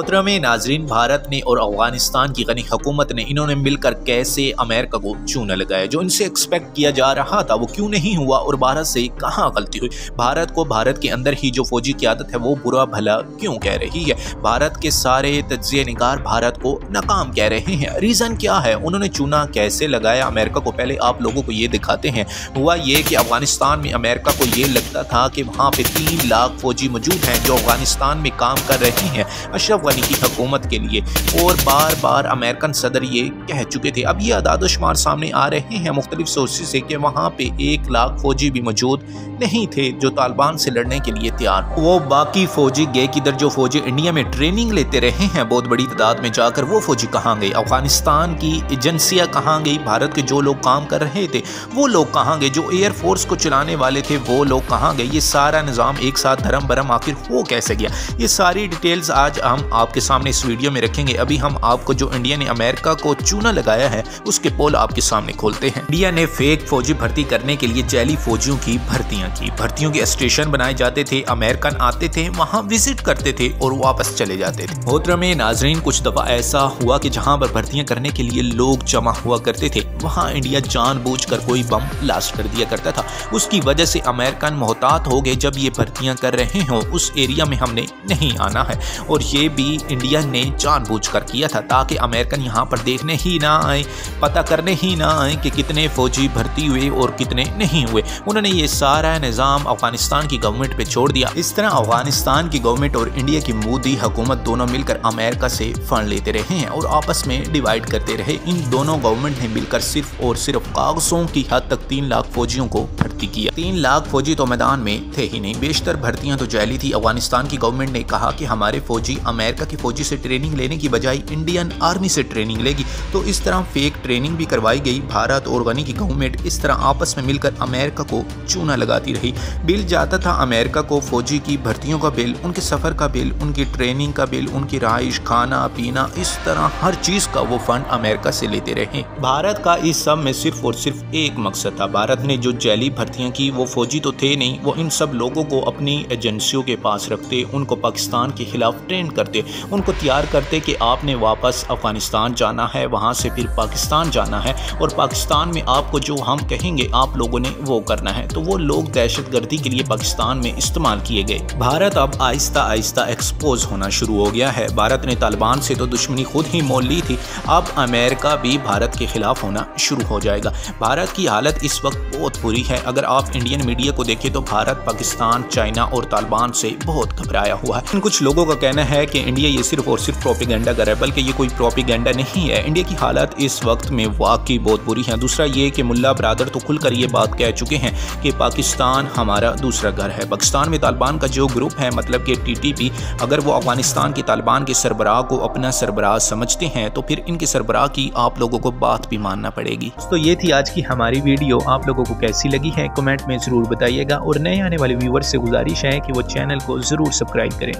खतरा में नाजरीन, भारत ने और अफगानिस्तान की गनी हुकूमत ने इन्होंने मिलकर कैसे अमेरिका को चूना लगाया। जो इनसे एक्सपेक्ट किया जा रहा था वो क्यों नहीं हुआ और भारत से कहाँ गलती हुई। भारत को भारत के अंदर ही जो फौजी क़यादत है वो बुरा भला क्यों कह रही है। भारत के सारे तज्ज़िया निगार भारत को नाकाम कह रहे हैं। रीज़न क्या है, उन्होंने चूना कैसे लगाया अमेरिका को, पहले आप लोगों को ये दिखाते हैं। हुआ ये कि अफगानिस्तान में अमेरिका को ये लगता था कि वहाँ पे 3 लाख फौजी मौजूद हैं जो अफगानिस्तान में काम कर रहे हैं अशरफ गनी की हुकूमत के लिए, और बार बार अमेरिकन सदर ये कह चुके थे। अब ये आदादोशुमार सामने आ रहे हैं मुख्तलिफ सोर्सेज से कि वहाँ पे 1 लाख फौजी भी मौजूद नहीं थे जो तालिबान से लड़ने के लिए तैयार। वो बाकी फौजी गए किधर, जो फौजी इंडिया में ट्रेनिंग लेते रहे हैं बहुत बड़ी तादाद में जाकर, वो फौजी कहाँ गए। अफगानिस्तान की एजेंसियाँ कहाँ गई, भारत के जो लोग काम कर रहे थे वो लोग कहाँ गए, जो एयरफोर्स को चलाने वाले थे वो लोग कहाँ गए। ये सारा निज़ाम एक साथ धर्म भरम आखिर हो कैसे गया, ये सारी डिटेल्स आज हम आपके सामने इस वीडियो में रखेंगे। अभी हम आपको जो इंडिया ने अमेरिका को चूना लगाया है उसके पोल आपके सामने खोलते हैं। इंडिया ने फेक फौजी भर्ती करने के लिए जैली फौजियों की भर्तियों के स्टेशन बनाए जाते थे। अमेरिकन आते थे, वहां विजिट करते थे और वापस चले जाते थे। मोहतरम नाजरीन, कुछ दफा ऐसा हुआ कि जहां पर भर्तियां करने के लिए लोग जमा हुआ करते थे वहां इंडिया जानबूझकर कोई बम ब्लास्ट कर दिया करता था। उसकी वजह से अमेरिकन मोहतात हो गए, जब ये भर्तियां कर रहे हों उस एरिया में हमने नहीं आना है। और ये भी इंडिया ने जानबूझकर किया था ताकि अमेरिकन यहाँ पर देखने ही ना आए, पता करने ही ना आए कि कितने फौजी भर्ती हुए और कितने नहीं हुए। उन्होंने ये सारा निज़ाम अफगानिस्तान की गवर्नमेंट पे छोड़ दिया। इस तरह अफगानिस्तान की गवर्नमेंट और इंडिया की मोदी हुकूमत दोनों मिलकर अमेरिका से फंड लेते रहे हैं और आपस में डिवाइड करते रहे। इन दोनों गवर्नमेंट ने मिलकर सिर्फ और सिर्फ कागजों की हद तक 3 लाख फौजियों को भर्ती किया। 3 लाख फौजी तो मैदान में थे ही नहीं, बेशतर भर्तियां तो जाली थी। अफगानिस्तान की गवर्नमेंट ने कहा कि हमारे फौजी अमेरिका की फौजी से ट्रेनिंग लेने की बजाय इंडियन आर्मी से ट्रेनिंग लेगी, तो इस तरह फेक ट्रेनिंग भी करवाई गई। भारत और गनी की गवर्नमेंट इस तरह आपस में मिलकर अमेरिका को चूना लगाती रही। बिल जाता था अमेरिका को, फौजी की भर्तियों का बिल, उनके सफ़र का बिल, उनकी ट्रेनिंग का बिल, उनकी रहाइश, खाना पीना, इस तरह हर चीज़ का वो फंड अमेरिका से लेते रहे। भारत का इस सब में सिर्फ और सिर्फ एक मकसद था। भारत ने जो जैली भर्तियाँ की वो फौजी तो थे नहीं, वो इन सब लोगों को अपनी एजेंसियों के पास रखते, उनको पाकिस्तान के खिलाफ ट्रेन करते, उनको तैयार करते कि आपने वापस अफगानिस्तान जाना है, वहाँ से फिर पाकिस्तान जाना है और पाकिस्तान में आपको जो हम कहेंगे आप लोगों ने वो करना है। तो वो लोग दहशतगर्दी के लिए पाकिस्तान में इस्तेमाल किए गए। भारत अब आहिस्ता आहिस्ता एक्सपोज होना शुरू हो गया है। भारत ने तालिबान से तो दुश्मनी खुद ही मोल ली थी, अब अमेरिका भी भारत के खिलाफ होना शुरू हो जाएगा। भारत की हालत इस वक्त बहुत बुरी है। अगर आप इंडियन मीडिया को देखें तो भारत पाकिस्तान, चाइना और तालिबान से बहुत घबराया हुआ है। कुछ लोगों का कहना है कि इंडिया ये सिर्फ और सिर्फ प्रोपेगेंडा कर रहा है, बल्कि ये कोई प्रोपेगेंडा नहीं है। इंडिया की हालत इस वक्त में वाकई बहुत बुरी है। दूसरा ये कि मुल्ला ब्रादर तो खुलकर ये बात कह चुके हैं कि पाकिस्तान हमारा दूसरा घर है। पाकिस्तान में तालिबान का जो ग्रुप है, मतलब कि TTP, अगर वो अफगानिस्तान के तालिबान के सरबराह को अपना सरबराह समझते हैं तो फिर इनके सरबराह की आप लोगों को बात भी मानना पड़ेगी। तो ये थी आज की हमारी वीडियो, आप लोगों को कैसी लगी है कमेंट में ज़रूर बताइएगा और नए आने वाले व्यूअर्स से गुजारिश है कि वो चैनल को ज़रूर सब्सक्राइब करें।